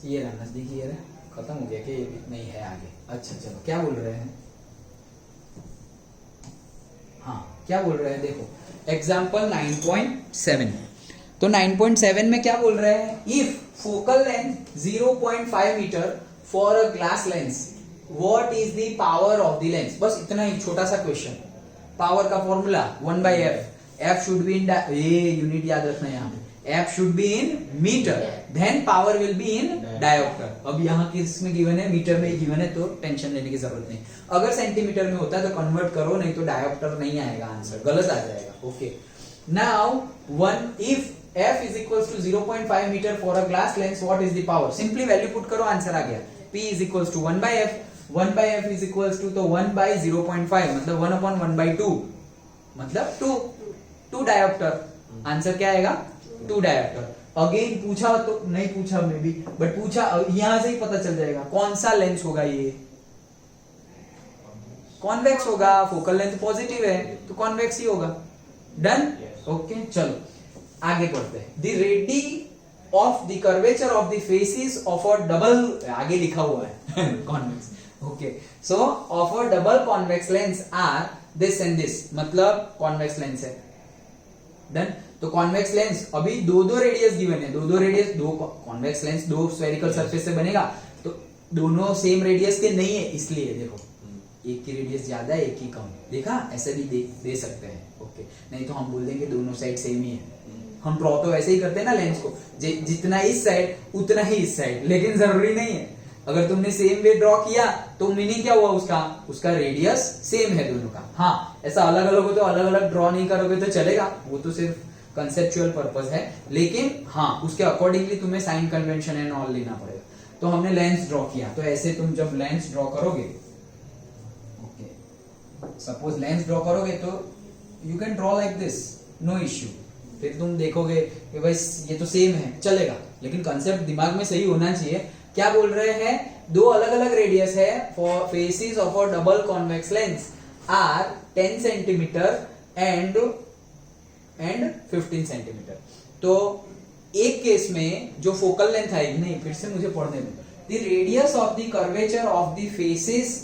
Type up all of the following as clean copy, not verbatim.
ये रहा नजदीक, ये रहा, खत्म हो गया कि ये भी नहीं है आगे? अच्छा चलो, क्या बोल रहे हैं? हाँ क्या बोल रहे हैं, देखो एग्जाम्पल 9.7। तो 9.7 में क्या बोल रहे हैं? If focal length 0.5 metre for a glass lens, what is the power of the lens? बस इतना ही छोटा सा क्वेश्चन। पावर का formula 1/f, f should be in, ये यूनिट याद रखना यहाँ पे, f should be in metre, then power will be in dioptre. अब यहाँ किस में गिवन है? मीटर में गिवन है, तो टेंशन लेने की जरूरत नहीं। अगर सेंटीमीटर में होता है तो कन्वर्ट करो, नहीं तो डायोप्टर नहीं आएगा, आंसर गलत आ जाएगा। Okay, now one if f is equals to 0.5 meter for a glass lens, what is the power? Simply value put करो, आंसर आ गया। p is equals to 1/f, 1/f is equals to, तो 1/0.5 मतलब 1/1/2 मतलब 2 dioptre. Answer क्या आएगा? 2 dioptre. Again पूछा तो नहीं पूछा मे बी, बट पूछा, यहां से ही पता चल जाएगा कौन सा लेंस होगा। ये कॉन्वेक्स होगा, फोकल लेंथ पॉजिटिव है तो कॉन्वेक्स ही होगा। डन? ओके चलो आगे पढ़ते हैं। The radii of the curvature of the faces of a double, आगे लिखा हुआ है convex. Okay, so of a double convex lens are this and this, मतलब कॉन्वेक्स लेंस है। डन? तो कॉन्वेक्स लेंस अभी दो रेडियस गिवन है, दो रेडियस, दो कॉन्वेक्स लेंस दो स्फेरिकल सरफेस से बनेगा, तो दोनों सेम रेडियस के नहीं है, इसलिए देखो एक की रेडियस ज्यादा है एक की कम, देखा? ऐसे भी दे सकते हैं। ओके, नहीं तो हम बोल देंगे दोनों साइड सेम ही है। हम ड्रॉ तो ऐसे ही करते हैं ना लेंस को, जितना इस साइड उतना ही इस साइड, लेकिन जरूरी नहीं है। अगर तुमने सेम वे ड्रॉ किया तो मीनिंग क्या हुआ उसका रेडियस सेम है दोनों का। हाँ, ऐसा अलग अलग हो तो अलग अलग ड्रॉ नहीं करोगे तो चलेगा, वो तो सिर्फ कंसेप्चुअल पर्पस है, लेकिन हाँ उसके अकॉर्डिंगली तुम्हें साइन कन्वेंशन एंड ऑल लेना पड़ेगा। तो हमने लेंस ड्रॉ किया, तो ऐसे तुम जब लेंस ड्रॉ करोगे, ओके, सपोज लेंस ड्रॉ करोगे तो you can draw like this, no issue. फिर तुम देखोगे कि भाई ये तो सेम है, चलेगा, लेकिन कंसेप्ट दिमाग में सही होना चाहिए। क्या बोल रहे हैं? दो अलग अलग रेडियस है for faces of a double convex lens are 10 centimetre and 15 centimetre. तो एक केस में जो फोकल लेंथ आएगी, नहीं फिर से मुझे पढ़ने दो, the radius of the curvature of the faces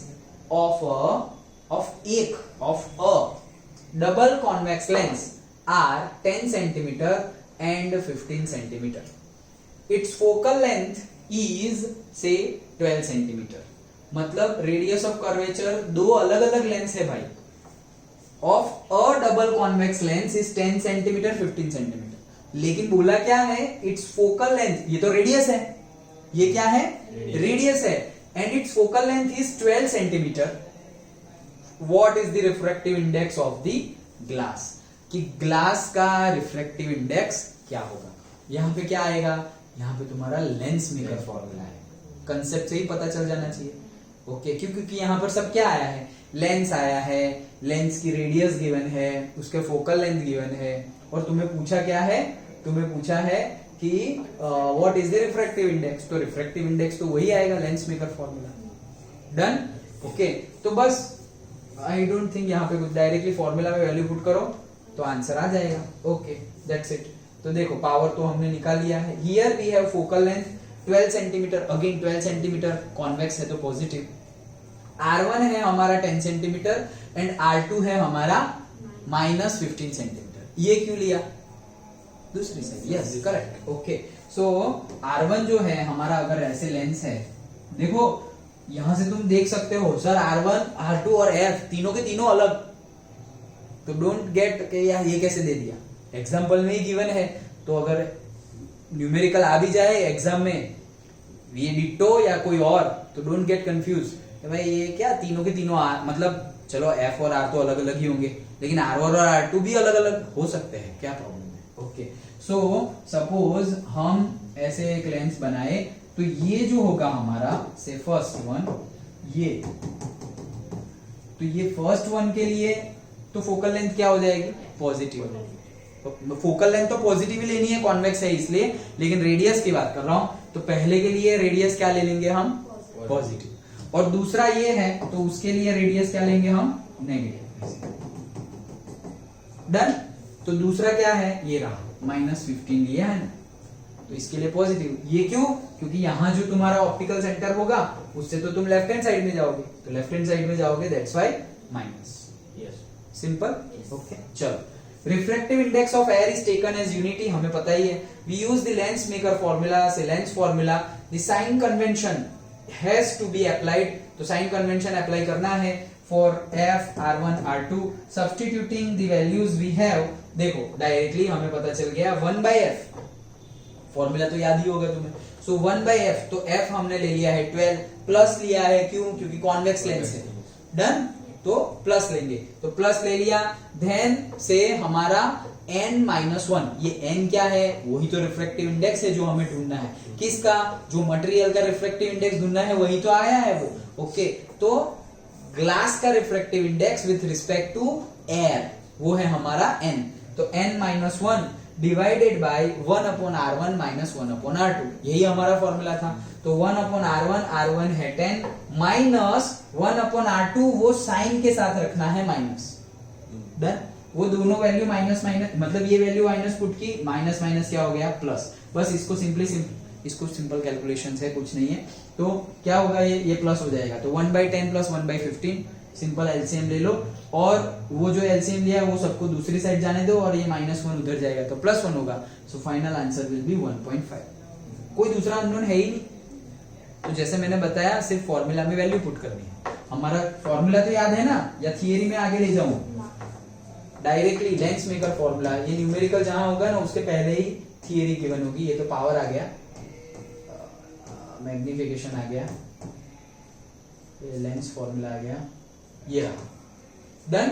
of a double convex lens are 10 centimeter and 15 centimeter. Its focal length is say 12 centimeter. मतलब रेडियस ऑफ कर्वेचर दो अलग अलग लेंस है भाई, of a double convex lens is 10 centimetre 15 centimetre, लेकिन बोला क्या है? इट्स फोकल लेंथ, ये तो रेडियस है, ये क्या है? रेडियस है, and it's focal length is 12 centimetre. What is the refractive index of the glass? कि ग्लास का रिफ्रैक्टिव इंडेक्स क्या होगा? यहां पे क्या आएगा? यहां पे तुम्हारा लेंस मेकर फॉर्मूला है, कंसेप्ट से ही पता चल जाना चाहिए। ओके, क्योंकि यहां पर सब क्या आया है? लेंस आया है, लेंस की रेडियस गिवन है, उसके फोकल लेंथ गिवन है, और तुम्हें पूछा क्या है? तुम्हें पूछा है कि what is the refractive index, तो रिफ्रैक्टिव इंडेक्स तो वही आएगा, lens maker formula. Done? Okay, तो बस आई डोंट थिंक यहाँ पे कुछ, डायरेक्टली फॉर्मूला में वैल्यू पुट करो तो आंसर आ जाएगा। Okay, that's it. तो देखो पावर तो हमने निकाल लिया है। Here we have focal length 12 centimetre, again 12 centimetre convex है तो पॉजिटिव। R1 है हमारा 10 सेंटीमीटर एंड R2 है हमारा -15 सेंटीमीटर। ये क्यों लिया? दूसरी साइड, यस करेक्ट। ओके, सो R1 जो है हमारा, अगर ऐसे लेंस है, देखो यहां से तुम देख सकते हो सर R1, R2 और F तीनों के तीनों अलग, तो डोंट गेट कि यार ये कैसे दे दिया, एग्जाम्पल में ही गिवन है। तो अगर न्यूमेरिकल आ भी जाए एग्जाम में, ये डिट्टो या कोई और, तो डोंट गेट कंफ्यूज भाई ये क्या तीनों के तीनों मतलब चलो F और R तो अलग अलग ही होंगे, लेकिन R1 और R2 भी अलग अलग हो सकते हैं, क्या प्रॉब्लम है? ओके, सो सपोज हम ऐसे एक लेंस बनाए, तो ये जो होगा हमारा से फर्स्ट वन, ये तो ये फर्स्ट वन के लिए तो फोकल लेंथ क्या हो जाएगी? पॉजिटिव। तो फोकल लेंथ तो पॉजिटिव ही लेनी है, कॉन्वेक्स है इसलिए, लेकिन रेडियस की बात कर रहा हूं, तो पहले के लिए रेडियस क्या ले लेंगे हम? पॉजिटिव। और दूसरा ये है तो उसके लिए रेडियस क्या लेंगे हम? नेगेटिव। डन? तो दूसरा क्या है? ये रहा -15 लिया है ना, तो इसके लिए पॉजिटिव। ये क्यों? क्योंकि यहाँ जो तुम्हारा ऑप्टिकल सेंटर होगा उससे तो तुम लेफ्ट हैंड साइड में जाओगे, तो लेफ्ट हैंड साइड में जाओगे, that's why minus. Simple. Okay चलो, refractive index of air is taken as unity, हमें पता ही है। We use the lens maker formula, से lens formula, the sign convention has to be applied, तो sign convention apply करना है for f r1 r2, substituting the values we have. देखो directly हमें पता चल गया 1/f, फॉर्मूला तो याद ही होगा तुम्हें। सो 1/f, तो f हमने ले लिया है 12, प्लस लिया है क्यों? क्योंकि कॉन्वेक्स लेंस है। डन, तो प्लस लेंगे, तो प्लस ले लिया। देन से हमारा n-1, ये n क्या है? वही तो रिफ्रैक्टिव इंडेक्स है जो हमें ढूंढना है। किसका? जो मटेरियल का रिफ्रैक्टिव इंडेक्स ढूंढना है वही तो आया है वो। ओके, तो ग्लास का refractive index with respect to air वो है हमारा n, तो n-1 divided by 1/r1 minus 1/r2, यही हमारा फॉर्मूला था। तो 1/r1, r1 है 10 माइनस 1/r2, वो साइन के साथ रखना है माइनस। डन, वो दोनों वैल्यू माइनस माइनस, मतलब ये वैल्यू माइनस पुट की, माइनस माइनस क्या हो गया? प्लस। बस इसको इसको सिंपल कैलकुलेशन है, कुछ नहीं है। तो क्या होगा? ये प्लस हो जाएगा, तो 1/10 प्लस 1/15, सिंपल एलसीएम ले लो, और वो जो एलसीएम लिया है वो सबको दूसरी साइड जाने दो, और ये -1 उधर जाएगा तो +1 होगा। So final answer will be 1.5। कोई दूसरा अननोन है ही नहीं, तो जैसे मैंने बताया सिर्फ फॉर्मूला में वैल्यू पुट करनी है। हमारा फॉर्मूला तो याद है ना, या थियरी में आगे ले जाऊं? डायरेक्टली लेंस मेकर फॉर्मूला, ये न्यूमेरिकल जहां होगा ना उसके पहले ही थियरी गिवन होगी। ये तो पावर आ गया, मैग्निफिकेशन आ गया, ये लेंस फॉर्मूला आ गया, ये रहा। Then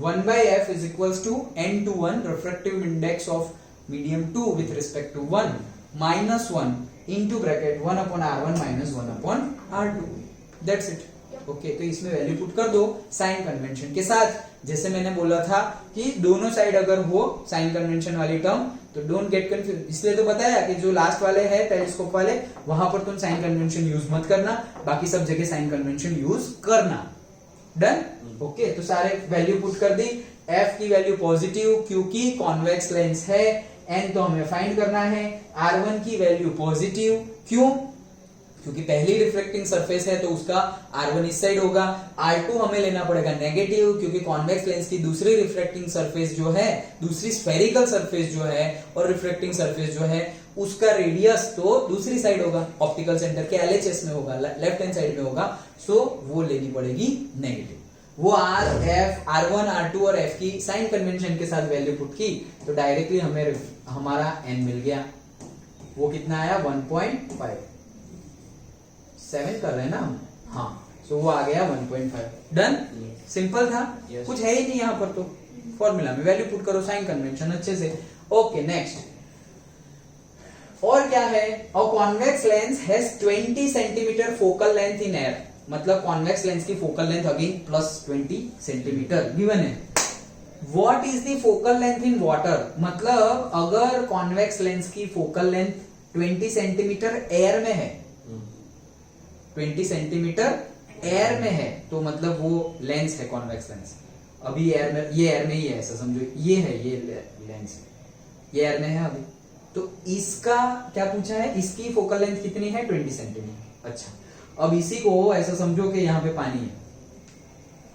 1/f is equals to n/1 refractive index of medium 2 with respect to 1 minus 1 into bracket 1/r1 minus 1/r2. That's it. Okay, तो इसमें वैल्यू पुट कर दो साइन कन्वेंशन के साथ। जैसे मैंने बोला था कि दोनों साइड अगर हो साइन कन्वेंशन वाली टर्म तो डोंट गेट कंफ्यूज, इसलिए तो बताया कि जो लास्ट वाले है टेलीस्कोप वाले वहां पर तुम साइन कन्वेंशन यूज मत करना, बाकी सब जगह साइन कन्वेंशन यूज करना। डन, ओके, तो सारे वैल्यू पुट कर दी। f की वैल्यू पॉजिटिव क्योंकि कॉन्वेक्स लेंस है, n तो हमें फाइंड करना है। r1 की वैल्यू पॉजिटिव क्यों? क्योंकि पहली रिफ्लेक्टिंग सरफेस है तो उसका r1 इस साइड होगा। r2 हमें लेना पड़ेगा नेगेटिव क्योंकि कॉन्वेक्स लेंस की दूसरी रिफ्लेक्टिंग सरफेस जो है, दूसरी स्फेरिकल सरफेस जो है और रिफ्लेक्टिंग सरफेस जो है उसका रेडियस तो दूसरी साइड होगा, ऑप्टिकल सेंटर के LHS में होगा, लेफ्ट हैंड साइड में होगा। सो वो लेनी पड़ेगी नेगेटिव। वो r1, r2 और f की साइन कन्वेंशन के साथ वैल्यू पुट की तो डायरेक्टली हमें हमारा n मिल गया। वो कितना आया? 1.5। 7 कर रहे हैं ना हम? हाँ, सो वो आ गया 1.5। डन, सिंपल था। कुछ है ही नहीं यहाँ पर, तो फॉर्मूला में वैल्यू पुट करो, साइन कन्वेंशन अच्छे से। ओके, नेक्स्ट और क्या है? और convex lens has 20 centimetre focal length in air, मतलब कॉन्वेक्स लेंस की focal length again plus 20 centimetre given है। What is the focal length in water? मतलब अगर कॉन्वेक्स लेंस की फोकल लेंथ 20 सेंटीमीटर एयर में है, 20 सेंटीमीटर एयर में है, तो मतलब वो लेंस है कॉन्वेक्स लेंस। अभी एयर में, ये एयर में ही है ऐसा समझो, ये है ये लेंस, ये एयर में है अभी। तो इसका क्या पूछा है? इसकी फोकल लेंथ कितनी है? 20 सेंटीमीटर। अच्छा, अब इसी को ऐसा समझो कि यहाँ पे पानी है,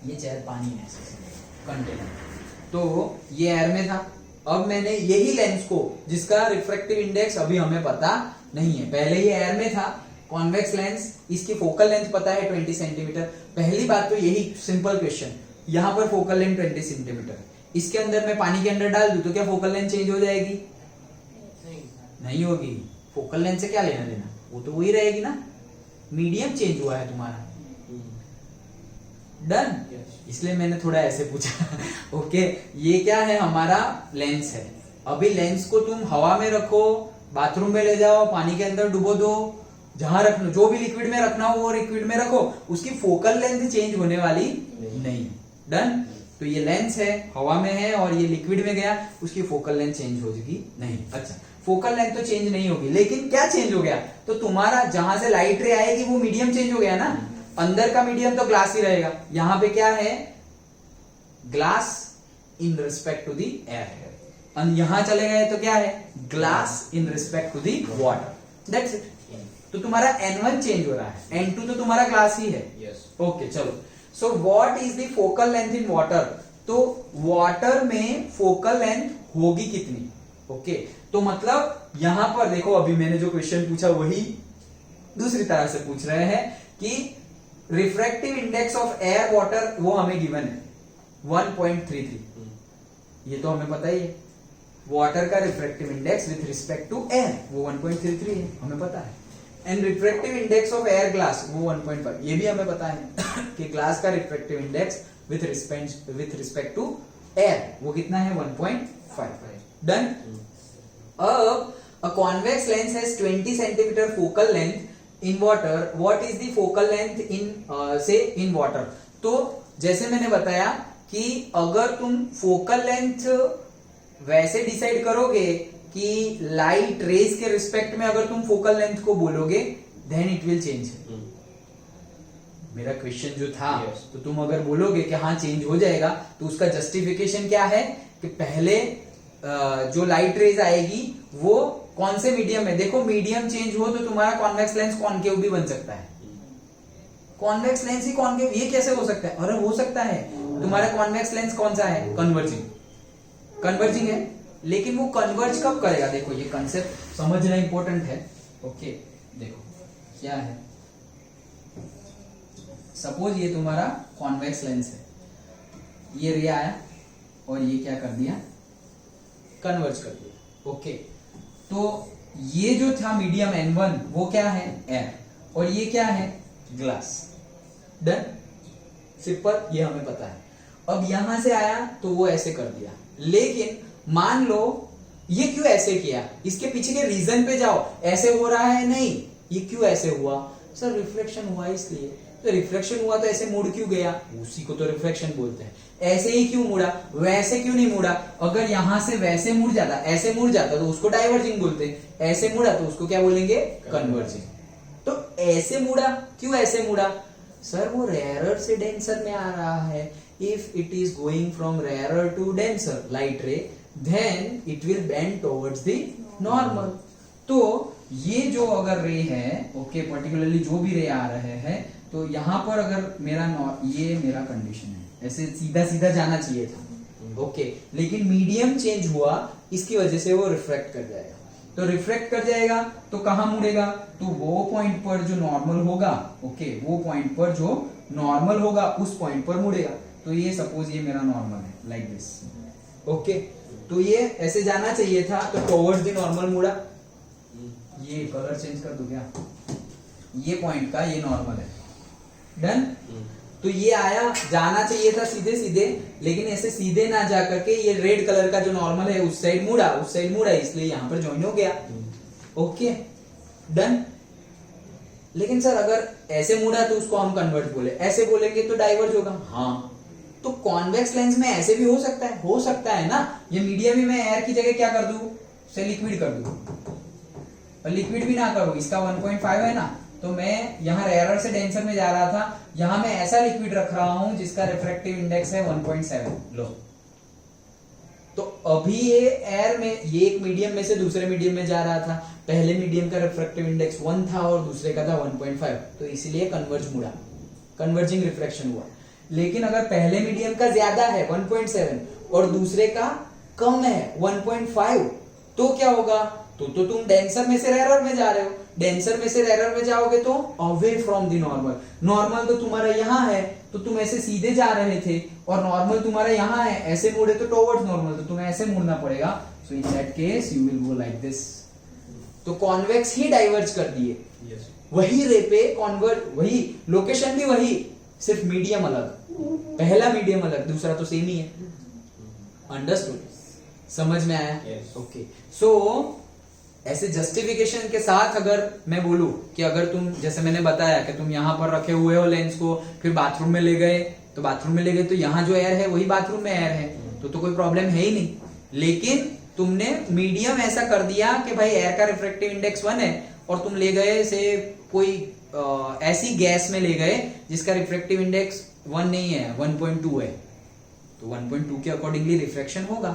ये चेयर पानी है ऐसा कंटेनर, तो ये एयर में था। अब मैंने यही लेंस को, जिसका रिफ्रैक्टिव इंडेक्स अभी हमें पता नहीं है, पहले ये एयर में था कॉन्वेक्स लेंस, इसकी फोकल लेंथ पता है 20 सेंटीमीटर। पहली बात तो यही सिंपल क्वेश्चन, यहाँ पर फोकल लेंथ 20 सेंटीमीटर, इसके अंदर मैं पानी के अंदर डाल दूं तो क्या फोकल लेंथ चेंज हो जाएगी? नहीं होगी। फोकल लेंथ से क्या लेना देना, वो तो वही रहेगी ना। मीडियम चेंज हुआ है तुम्हारा। डन, इसलिए मैंने थोड़ा ऐसे पूछा। ओके, ये क्या है? हमारा लेंस है। अभी लेंस को तुम हवा में रखो, बाथरूम में ले जाओ, पानी के अंदर डुबो दो, जहां रखना, जो भी लिक्विड में रखना हो वो लिक्विड में रखो, उसकी फोकल लेंथ चेंज होने वाली नहीं। डन, तो ये लेंस है, हवा में है और ये लिक्विड में गया, उसकी फोकल लेंथ चेंज होगी नहीं। अच्छा, फोकल लेंथ तो चेंज नहीं होगी, लेकिन क्या चेंज हो गया? तो तुम्हारा जहां से लाइट रे आएगी वो मीडियम चेंज हो गया ना। अंदर का मीडियम तो ग्लास ही रहेगा, यहाँ पे क्या है? Glass in respect to the air है। यहां चले गए तो क्या है, glass in respect to the water, that's it. तो तुम्हारा N1 चेंज हो रहा है, N2 तो तुम्हारा ग्लास ही है। ओके चलो, so what is the focal length in water, तो वाटर में फोकल लेंथ होगी कितनी। ओके तो मतलब यहां पर देखो, अभी मैंने जो क्वेश्चन पूछा वही दूसरी तरह से पूछ रहे हैं कि refractive index of air water वो हमें गिवन है 1.33, ये तो हमें पता ही है। वाटर का refractive index with respect to air वो 1.33 है, हमें पता है। And refractive index of air glass वो 1.5, ये भी हमें पता है कि ग्लास का refractive index with respect to air वो कितना है, 1.5। डन। अब a convex lens has 20 centimeter focal length in water, what is the focal length in say in water। तो जैसे मैंने बताया कि अगर तुम फोकल लेंथ वैसे डिसाइड करोगे कि लाइट रेज के रिस्पेक्ट में अगर तुम फोकल लेंथ को बोलोगे देन इट विल चेंज। मेरा क्वेश्चन जो था तो तुम अगर बोलोगे कि हाँ चेंज हो जाएगा, तो उसका जस्टिफिकेशन क्या है कि पहले जो लाइट रेज आएगी वो कौन से मीडियम में, देखो मीडियम चेंज हो तो तुम्हारा कॉन्वेक्स लेंस कॉनकेव भी बन सकता है। कॉन्वेक्स लेंस ही कॉनकेव, ये कैसे हो सकता है, अरे हो सकता है। तुम्हारा कॉन्वेक्स लेंस कौन सा है, कन्वर्जिंग है, लेकिन वो कन्वर्ज कब करेगा, देखो ये कंसेप्ट समझना इंपॉर्टेंट है। ओके देखो क्या है, सपोज ये तुम्हारा कॉन्वेक्स लेंस है, ये रे आया और ये क्या कर दिया, कन्वर्ज कर दिया। ओके तो ये जो था मीडियम N1 वो क्या है, एयर, और ये क्या है, ग्लास। डन, सिंपल, ये हमें पता है। अब यहां से आया तो वो ऐसे कर दिया, लेकिन मान लो ये क्यों ऐसे किया, इसके पीछे के रीजन पे जाओ। ऐसे हो रहा है नहीं, ये क्यों ऐसे हुआ, सर रिफ्लेक्शन हुआ इसलिए। तो रिफ्लेक्शन हुआ तो ऐसे मुड़ क्यों गया, उसी को तो रिफ्लेक्शन बोलते हैं। ऐसे ही क्यों मुड़ा, वैसे क्यों नहीं मुड़ा। अगर यहां से वैसे मुड़ जाता, ऐसे मुड़ जाता तो उसको डाइवर्जिंग बोलते हैं, ऐसे मुड़ा तो उसको क्या बोलेंगे, कन्वर्जिंग। तो ऐसे मुड़ा, क्यों ऐसे मुड़ा, सर वो रेयरर से डेंसर में आ रहा है। If it is going from rarer to denser light ray, then it will bend towards the normal. तो ये जो अगर रे है, ओके पर्टिकुलरली जो भी रे आ रहे हैं, तो यहां पर अगर ये मेरा कंडीशन है, ऐसे सीधा सीधा जाना चाहिए था। ओके लेकिन मीडियम चेंज हुआ, इसकी वजह से वो रिफ्रैक्ट कर जाएगा। तो रिफ्रैक्ट कर जाएगा तो कहां मुड़ेगा, तो वो पॉइंट पर जो नॉर्मल होगा, ओके वो पॉइंट पर जो नॉर्मल होगा उस पॉइंट पर मुड़ेगा। तो ये सपोज ये मेरा नॉर्मल है लाइक दिस। ओके तो ये ऐसे जाना चाहिए था, तो टुवर्ड्स द नॉर्मल मुड़ा। ये कलर चेंज कर दो क्या, ये पॉइंट का ये नॉर्मल है। डन। तो ये आया, जाना चाहिए था सीधे सीधे, लेकिन ऐसे सीधे ना जा करके ये रेड कलर का जो नॉर्मल है उस साइड मुड़ा, इसलिए यहां पर ज्वाइन हो गया। Okay done. लेकिन सर अगर ऐसे मुड़ा तो उसको हम कन्वर्ज बोले, ऐसे बोलेंगे तो डाइवर्ज होगा। हाँ तो कॉन्वेक्स लेंस में ऐसे भी हो सकता है ना। ये मीडियम ही मैं एयर की जगह क्या कर दूं, से लिक्विड कर दूं, और लिक्विड भी ना करूं, इसका 1.5 है ना, तो मैं यहाँ रेयरर से डेंसर में जा रहा था, यहां मैं ऐसा लिक्विड रख रहा हूं जिसका रिफ्रैक्टिव इंडेक्स है 1.7। लो तो अभी ये एयर में, ये एक मीडियम में से दूसरे मीडियम में जा रहा था, पहले मीडियम का रिफ्रैक्टिव इंडेक्स 1 था और दूसरे का था 1.5, तो इसलिए कन्वर्ज मुड़ा, कन्वर्जिंग रिफ्लेक्शन हुआ। लेकिन अगर पहले मीडियम का ज्यादा है 1.7 और दूसरे का कम है 1.5, तो क्या होगा, तो तुम डेंसर में से रेयरर में जा रहे हो, डेंसर में से रेयरर में जाओगे तो away from the normal. Normal तो तुम्हारा यहाँ है, तो तुम ऐसे सीधे जा रहे थे, और नॉर्मल तुम्हारा यहाँ है, ऐसे मुड़े तो टुवर्ड्स नॉर्मल, तो तुम्हें ऐसे मुड़ना पड़ेगा। So in that case you will go like this. तो कॉन्वेक्स ही डाइवर्ज कर दिए, वही रे पे कॉन्वर्ज, वही लोकेशन भी वही, सिर्फ मीडियम अलग, पहला मीडियम अलग, दूसरा तो सेम ही है। अंडरस्टूड, समझ में आया? ओके सो ऐसे जस्टिफिकेशन के साथ अगर मैं बोलूं कि अगर तुम, जैसे मैंने बताया कि तुम यहां पर रखे हुए हो लेंस को, फिर बाथरूम में ले गए, तो बाथरूम में ले गए तो यहाँ जो एयर है वही बाथरूम में एयर है, तो कोई प्रॉब्लम है ही नहीं। लेकिन तुमने मीडियम ऐसा कर दिया कि भाई एयर का रिफ्रैक्टिव इंडेक्स 1 है, और तुम ले गए से कोई ऐसी गैस में ले गए जिसका रिफ्रैक्टिव इंडेक्स 1 नहीं है, 1.2 है, तो 1.2 के अकॉर्डिंगली रिफ्रैक्शन होगा।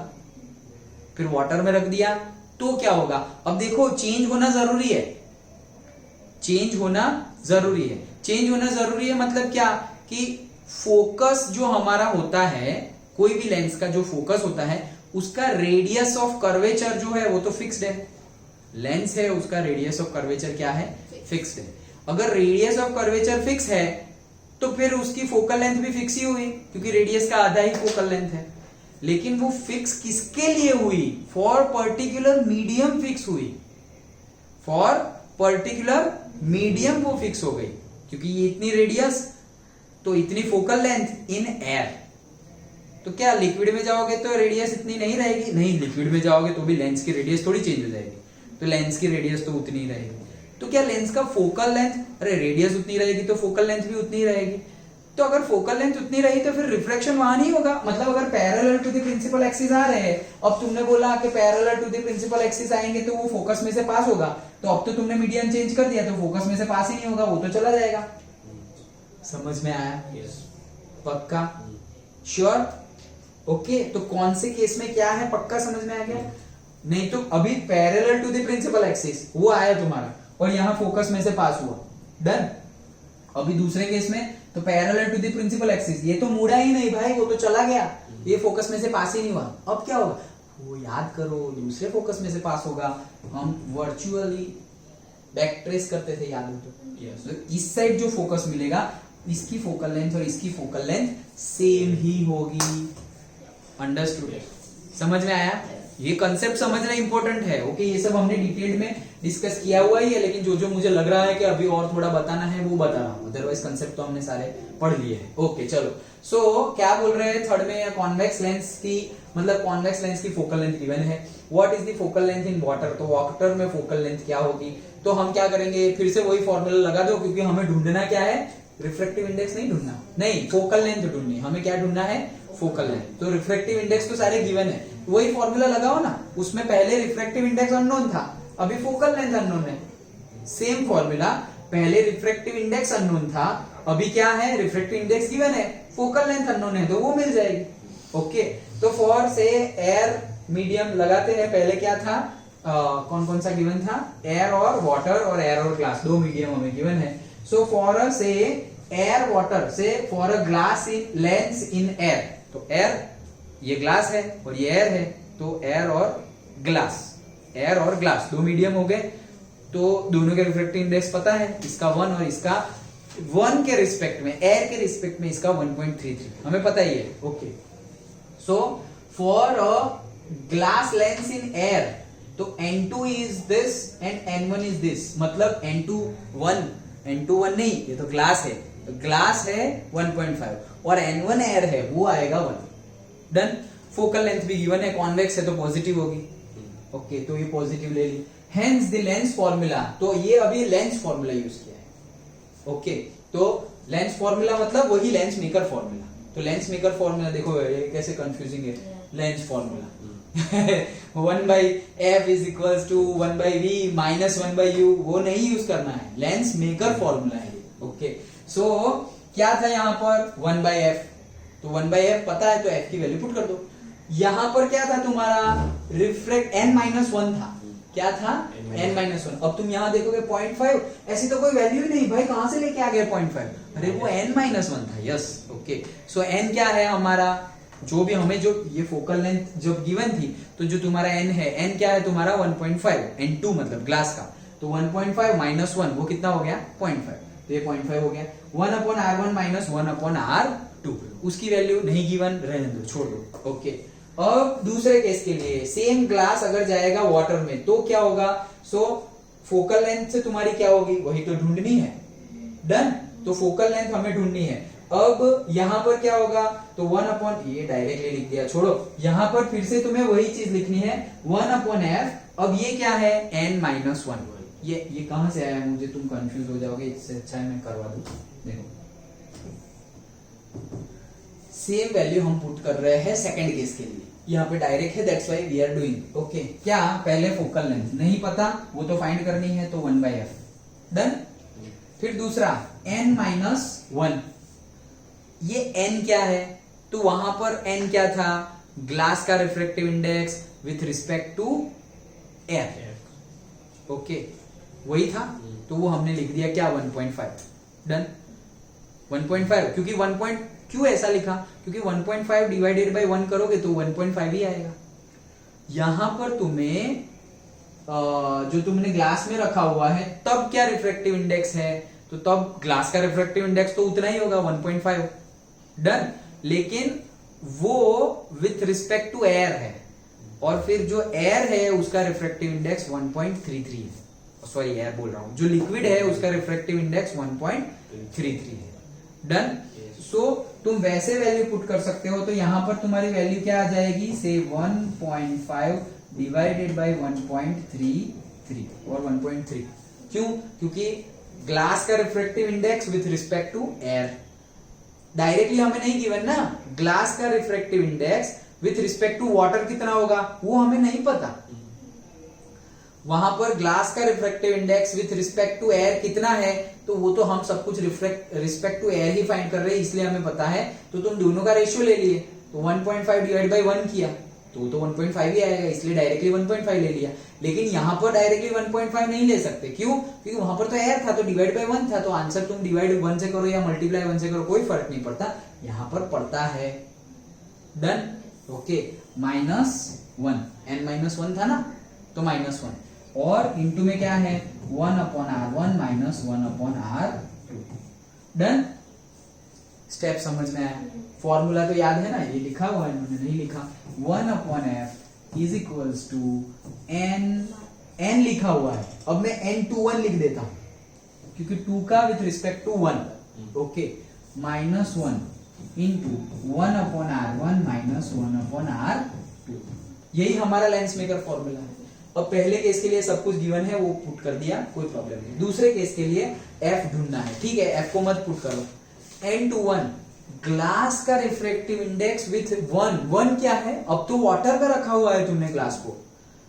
फिर वाटर में रख दिया तो क्या होगा? अब देखो चेंज होना जरूरी है, चेंज होना जरूरी है। चेंज होना जरूरी है मतलब क्या कि फोकस जो हमारा होता है, कोई भी लेंस का जो फोकस होता है उसका रेडियस ऑफ कर्वेचर जो है वो तो फिक्स्ड है। लेंस है उसका रेडियस ऑफ कर्वेचर क्या है? फिक्स्ड है। अगर रेडियस ऑफ कर्वेचर फिक्स है तो फिर उसकी फोकल लेंथ भी फिक्स ही हुई, क्योंकि रेडियस का आधा ही फोकल लेंथ है। लेकिन वो फिक्स किसके लिए हुई? फॉर पर्टिकुलर मीडियम फिक्स हुई, फॉर पर्टिकुलर मीडियम वो फिक्स हो गई, क्योंकि ये इतनी रेडियस तो इतनी फोकल लेंथ इन एयर। तो क्या लिक्विड में जाओगे तो रेडियस इतनी नहीं रहेगी? नहीं, लिक्विड में जाओगे तो भी लेंस की रेडियस थोड़ी चेंज हो जाएगी, तो लेंस की रेडियस तो उतनी ही रहेगी। तो क्या लेंस का फोकल लेंथ, अरे रेडियस उतनी रहेगी तो फोकल लेंथ भी उतनी रहेगी। तो अगर फोकल लेंथ उतनी रही तो फिर रिफ्रैक्शन वहां नहीं होगा। मतलब अगर parallel to the principal axis आ रहे हैं, अब तुमने बोला कि parallel to the principal axis आएंगे तो वो फोकस में से पास होगा, तो अब तो तुमने मीडियम चेंज कर दिया तो फोकस में से पास ही नहीं होगा, वो तो चला जाएगा। समझ में आया? पक्का? श्योर? ओके, तो कौन से केस में क्या है पक्का समझ में आ गया? नहीं तो अभी parallel to the principal axis वो आया तुम्हारा और यहां फोकस में से पास हुआ, डन। अभी दूसरे केस में तो parallel to the principal axis, ये तो मुड़ा ही नहीं भाई, वो तो चला गया, ये फोकस में से पास ही नहीं हुआ। अब क्या होगा? वो याद करो, दूसरे फोकस में से पास होगा। हम वर्चुअली बैक ट्रेस करते थे, याद हो तो? तो इस साइड जो फोकस मिलेगा, इसकी फोकल लेंथ और इसकी फोकल लेंथ सेम ही होगी। अंडरस्टूड? समझ में आया? ये कंसेप्ट समझना इंपॉर्टेंट है। ओके, ये सब हमने डिटेल में डिस्कस किया हुआ ही है, लेकिन जो जो मुझे लग रहा है कि अभी और थोड़ा बताना है वो बता रहा हूं, अदरवाइज कंसेप्ट तो हमने सारे पढ़ लिए हैं। ओके चलो, सो क्या बोल रहे हैं थर्ड में? कॉन्वेक्स लेंस की, मतलब कॉन्वेक्स लेंस की फोकल लेंथ गिवन है। What is the focal length in water? तो वाटर में फोकल लेंथ क्या होगी? तो हम क्या करेंगे, फिर से वही फॉर्मूला लगा दो, क्योंकि हमें ढूंढना क्या है? रिफ्रैक्टिव इंडेक्स नहीं ढूंढना, नहीं फोकल लेंथ ढूंढनी। हमें क्या ढूंढना है? Focal length. तो रिफ्रैक्टिव इंडेक्स तो सारे गिवन है, वही फॉर्मूला लगाओ ना। उसमें पहले रिफ्रैक्टिव इंडेक्स अननोन था, अभी फोकल लेंथ अननोन है। सेम फॉर्मूला, पहले रिफ्रैक्टिव इंडेक्स अननोन था, अभी क्या है? रिफ्रैक्टिव इंडेक्स गिवन है, फोकल लेंथ अननोन है, तो वो मिल जाएगी। ओके, तो फॉर से एयर मीडियम लगाते हैं। पहले क्या था? कौन कौन सा गिवन था? एयर और वाटर और एयर और ग्लास, दो मीडियम हमें गिवन है। सो फॉर से एयर वाटर से for a glass in lens in air, तो एयर ये ग्लास है और ये एयर है, तो एयर और ग्लास, एयर और ग्लास दो मीडियम हो गए। तो दोनों के रिफ्रैक्टिव इंडेक्स पता है, इसका 1 और इसका 1 के रिस्पेक्ट में, एयर के रिस्पेक्ट में इसका 1.33 हमें पता ही है। Okay, so for a glass lens in air, तो N2 is this and N1 is this, मतलब N2 1 नहीं, ये तो ग्लास है, तो ग्लास है 1.5 और N1 एयर है, वो आएगा 1। डन। फोकल लेंथ भी गिवन है, कॉन्वेक्स है तो पॉजिटिव होगी। ओके, तो ये पॉजिटिव ले ली। हेंस द लेंस फॉर्मूला, तो ये अभी लेंस फॉर्मूला यूज किया है। ओके, तो लेंस फॉर्मूला मतलब वही लेंस मेकर फॉर्मूला। तो लेंस मेकर फॉर्मूला देखो ये कैसे कंफ्यूजिंग है। Lens formula 1/f is equals to 1/v minus 1/u, वो नहीं यूज करना है, लेंस मेकर फॉर्मूला है। ओके, सो क्या था यहाँ पर? 1/f, तो 1/f पता है तो f की वैल्यू पुट कर दो। यहां पर क्या था तुम्हारा? रिफ्रैक्ट n-1 था। क्या था? n-1। अब तुम यहां देखोगे 0.5, ऐसी तो कोई वैल्यू ही नहीं भाई, कहां से लेके आ गए 0.5? अरे वो n-1 था। यस, ओके, सो n क्या है हमारा? जो भी हमें, जो ये फोकल लेंथ जब गिवन थी, तो जो तुम्हारा n है, n क्या है तुम्हारा? 1.5, n2 मतलब ग्लास का, तो 1.5 माइनस 1 वो कितना हो गया? 0.5, तो ये 0.5 हो गया। 1/r1 माइनस 1/r2, उसकी वैल्यू नहीं गिवन, रहने दो, छोड़ दो। ओके, अब दूसरे केस के लिए सेम ग्लास अगर जाएगा वाटर में तो क्या होगा? सो फोकल लेंथ से तुम्हारी क्या होगी? वही तो ढूंढनी है। डन, तो फोकल लेंथ हमें ढूंढनी है। अब यहां पर क्या होगा? तो 1/, ये डायरेक्टली लिख दिया, छोड़ो। यहां पर फिर से तुम्हें वही चीज लिखनी है, 1/f। अब ये क्या है? n-1। ये कहां से आया? मुझे तुम कंफ्यूज हो जाओगे, इससे अच्छा है मैं करवा दूं। देखो, सेम वैल्यू हम पुट कर रहे हैं सेकंड केस के लिए, यहाँ पे डायरेक्ट है, that's why we are doing. Okay, क्या? पहले फोकल लेंथ नहीं पता, वो तो फाइंड करनी है, तो 1/f। डन। फिर दूसरा n-1, ये n क्या है? तो वहां पर n क्या था? ग्लास का refractive index with respect to air. Okay, वही था, तो वो हमने लिख दिया क्या 1.5। डन। 1.5 क्योंकि 1. क्यों ऐसा लिखा, क्योंकि 1.5 डिवाइडेड बाय 1 करोगे तो 1.5 ही आएगा। यहां पर तुम्हें जो तुमने ग्लास में रखा हुआ है तब क्या रिफ्रैक्टिव इंडेक्स है, तो तब ग्लास का रिफ्रैक्टिव इंडेक्स तो उतना ही होगा 1.5। डन। लेकिन वो विथ रिस्पेक्ट टू एयर है, और फिर जो एयर है उसका रिफ्रैक्टिव इंडेक्स 1.33 है। सॉरी, एयर बोल रहा हूं, जो लिक्विड है उसका रिफ्रैक्टिव इंडेक्स 1.33 है। डन। सो तुम वैसे वैल्यू पुट कर सकते हो, तो यहां पर तुम्हारी वैल्यू क्या आ जाएगी, से 1.5 डिवाइडेड बाय 1.33 और 1.3। क्यों, क्योंकि ग्लास का refractive index with respect to air directly हमें नहीं गिवन ना। ग्लास का refractive index with respect to water कितना होगा वो हमें नहीं पता। वहां पर ग्लास का refractive index with respect to air कितना है, तो वो तो हम सब कुछ रिस्पेक्ट टू एयर ही फाइंड कर रहे हैं, इसलिए हमें पता है। तो तुम दोनों का रेशियो ले लिए, तो 1.5 डिवाइड बाई 1 किया तो 1.5 ही आएगा, इसलिए डायरेक्टली 1.5 ले लिया। लेकिन यहां पर डायरेक्टली 1.5 नहीं ले सकते, क्यों, क्योंकि वहां पर तो एयर था, तो डिवाइड बाई 1 था, तो आंसर तुम डिवाइड 1 से करो या मल्टीप्लाई 1 से करो, कोई फर्क नहीं पड़ता, यहां पर पड़ता है। डन। ओके, -1, n-1 था ना, तो -1, और इंटू में क्या है 1/r1 - 1/r2। डन। स्टेप समझ में आया। फॉर्मूला तो याद है ना, ये लिखा हुआ है, इन्होंने नहीं लिखा। 1/f is equals to n लिखा हुआ है, अब मैं n21 लिख देता हूं, क्योंकि 2 का with respect to 1। Okay, -1 into 1/r1 - 1/r2। यही हमारा लेंस मेकर फॉर्मूला है। अब पहले केस के लिए सब कुछ गिवन है, वो पुट कर दिया, कोई प्रॉब्लम नहीं। दूसरे केस के लिए f ढूंढना है, ठीक है, f को मत पुट करो। n21 ग्लास का रिफ्रैक्टिव इंडेक्स विथ 1 क्या है, अब तो वाटर पे रखा हुआ है तुमने ग्लास को,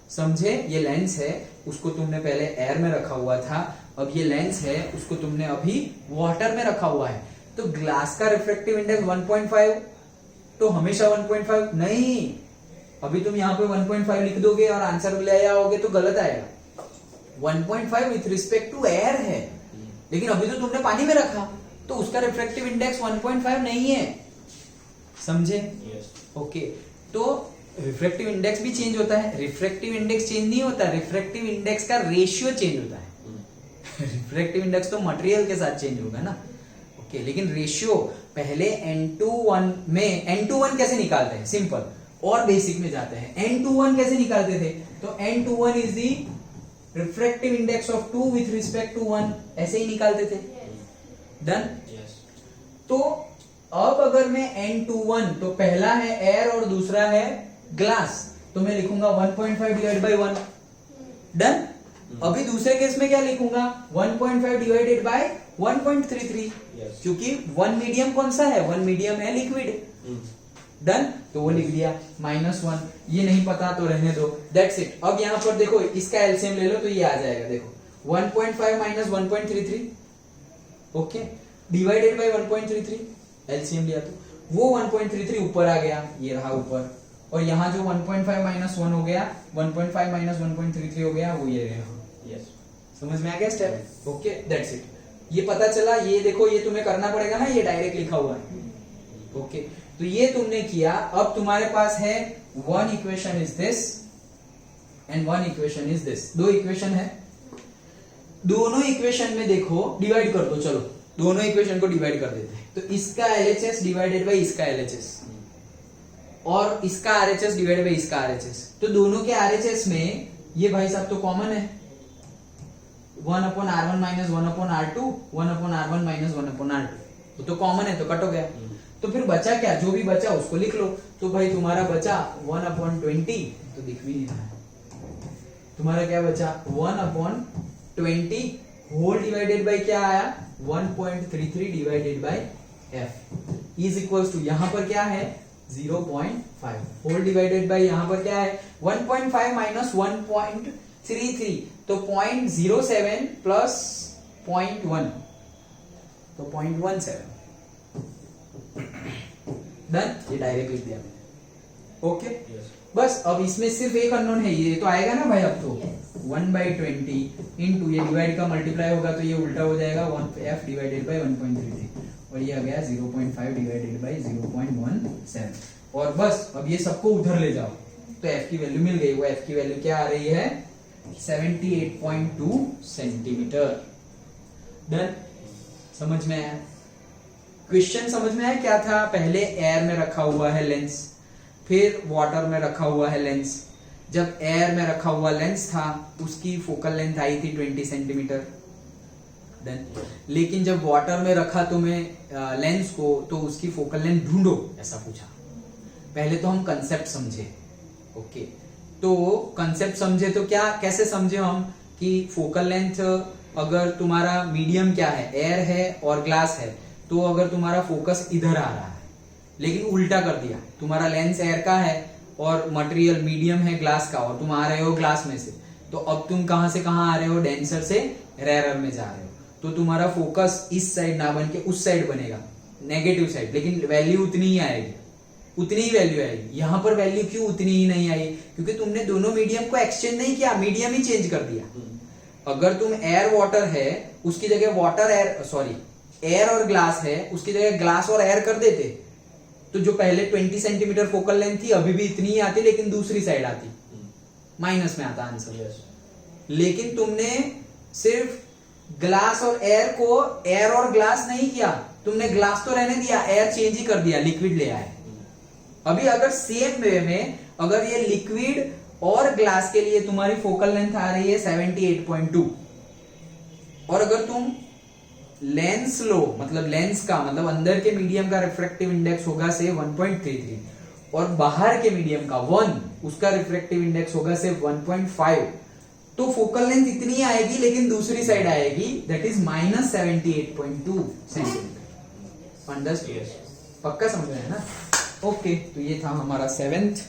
समझे। ये लेंस है, उसको तुमने पहले एयर में रखा हुआ था, अब ये लेंस है, उसको तुमने अभी वाटर में रखा हुआ है। तो ग्लास का रिफ्रैक्टिव इंडेक्स 1.5, तो हमेशा 1.5 नहीं, अभी तुम यहाँ पे 1.5 लिख दोगे और आंसर ले आओगे तो गलत आएगा। 1.5 विथ रिस्पेक्ट टू एयर है, लेकिन अभी तो तुमने पानी में रखा, तो उसका रिफ्रैक्टिव इंडेक्स 1.5 नहीं है, समझे। ओके, तो रिफ्रैक्टिव इंडेक्स भी चेंज होता है, रिफ्रैक्टिव इंडेक्स चेंज नहीं होता, रिफ्रैक्टिव इंडेक्स का रेशियो चेंज होता है। रिफ्रैक्टिव इंडेक्स तो मटेरियल के साथ चेंज होगा ना। ओके, लेकिन रेशियो पहले n21 में, n21 कैसे निकालते हैं, सिंपल, और बेसिक में जाते हैं। n21 कैसे निकालते थे, तो n21 is the refractive index of 2 with respect to 1, ऐसे ही निकालते थे। डन। तो अब अगर मैं n21, तो पहला है एयर और दूसरा है ग्लास, तो मैं लिखूंगा 1.5 डिवाइड बाई 1। डन। अभी दूसरे केस में क्या लिखूंगा, 1.5 डिवाइडेड बाय 1.33, क्योंकि 1 मीडियम कौन सा है, 1 मीडियम है लिक्विड। डन, तो वो लिख दिया। -1, ये नहीं पता तो रहने दो, दैट्स इट। अब यहां पर देखो, इसका एलसीएम ले लो तो ये आ जाएगा, देखो 1.5 minus 1.33, okay, divided by 1.33, LCM लिया तो वो 1.33 ऊपर आ गया, ये रहा ऊपर, और यहाँ जो 1.5 माइनस 1 हो गया, 1.5 माइनस 1.33 हो गया, वो ये रहा। यस, समझ में आ गया स्टेप। Okay, that's it. ये पता चला, ये देखो, ये तुम्हें करना पड़ेगा ना, ये डायरेक्ट लिखा हुआ है। ओके, तो ये तुमने किया। अब तुम्हारे पास है 1 equation is this and 1 equation is this, 2 equation है। दोनों इक्वेशन में देखो, डिवाइड कर दो, चलो दोनों इक्वेशन को डिवाइड कर देते हैं। तो इसका LHS डिवाइडेड बाई इसका LHS, और इसका RHS डिवाइडेड बाई इसका RHS। तो दोनों के RHS में ये भाई साहब तो कॉमन है, 1/r1 minus 1/r2, 1/r1 minus 1/r2, तो कॉमन है, तो कट हो गया। तो फिर बचा क्या, जो भी बचा उसको लिख लो। तो भाई तुम्हारा बचा 1/20, तो दिख भी नहीं रहा है, तुम्हारा क्या बचा 1/20 होल डिवाइडेड बाई क्या आया 1.33 divided by f is equals to, यहां पर क्या है 0.5 होल डिवाइडेड बाई, यहां पर क्या है 1.5 माइनस 1.33, तो 0.07 प्लस 0.1, तो 0.17। डन, ये डायरेक्ट लिख दिया मैंने। ओके, बस अब इसमें सिर्फ एक अननोन है, ये तो आएगा ना भाई अब तो 1/20 इंटू ये डिवाइड का मल्टीप्लाई होगा तो ये उल्टा हो जाएगा 1f डिवाइडेड बाई 1.33 और ये आ गया 0.5 डिवाइडेड बाई 0.17 और बस अब ये सबको उधर ले जाओ तो f की वैल्यू मिल गई। वो f की वैल्यू क्या आ रही है 78.2 सेंटीमीटर। डन, समझ में आया? क्वेश्चन समझ में आया क्या था? पहले एयर में रखा हुआ है लेंस, फिर वाटर में रखा हुआ है लेंस। जब एयर में रखा हुआ लेंस था उसकी फोकल लेंथ आई थी 20 सेंटीमीटर। देन लेकिन जब वाटर में रखा तुम्हें लेंस को तो उसकी फोकल लेंथ ढूंढो ऐसा पूछा। पहले तो हम कंसेप्ट समझे। ओके, तो कंसेप्ट समझे तो क्या कैसे समझे हम कि फोकल लेंथ अगर तुम्हारा मीडियम क्या है, एयर है और ग्लास है, तो अगर तुम्हारा फोकस इधर आ रहा है लेकिन उल्टा कर दिया, तुम्हारा लेंस एयर का है और मटेरियल मीडियम है ग्लास का और तुम आ रहे हो ग्लास में से, तो अब तुम कहां से कहां आ रहे हो? डेंसर से रेयरर में जा रहे हो, तो तुम्हारा फोकस इस साइड ना बन के उस साइड बनेगा, नेगेटिव साइड, लेकिन वैल्यू उतनी ही आएगी, उतनी ही वैल्यू आएगी। यहां पर वैल्यू क्यों उतनी ही नहीं आई? क्योंकि तुमने दोनों मीडियम को एक्सचेंज नहीं किया, मीडियम ही चेंज कर दिया। अगर तुम एयर वाटर है उसकी जगह वाटर एयर, सॉरी एयर और ग्लास है उसकी जगह ग्लास और एयर कर देते तो जो पहले 20 सेंटीमीटर फोकल लेंथ थी अभी भी इतनी ही आती, लेकिन दूसरी साइड आती, माइनस में आता आंसर। लेकिन तुमने सिर्फ ग्लास और एयर को एयर और ग्लास नहीं किया, तुमने ग्लास तो रहने दिया, एयर चेंज ही कर दिया, लिक्विड ले आए। अभी अगर सेम वे में अगर ये लिक्विड और ग्लास के लिए तुम्हारी फोकल लेंथ आ रही है 78.2 और अगर तुम लेंस लो, मतलब लेंस का मतलब अंदर के मीडियम का रिफ्रैक्टिव इंडेक्स होगा से 1.33 और बाहर के मीडियम का 1, उसका रिफ्रैक्टिव इंडेक्स होगा से 1.5, तो फोकल लेंथ इतनी आएगी लेकिन दूसरी साइड आएगी, दैट इज -78.2 सेंटीमीटर। अंडरस्टूड? पक्का समझ रहे हैं ना? ओके, तो ये था हमारा 7th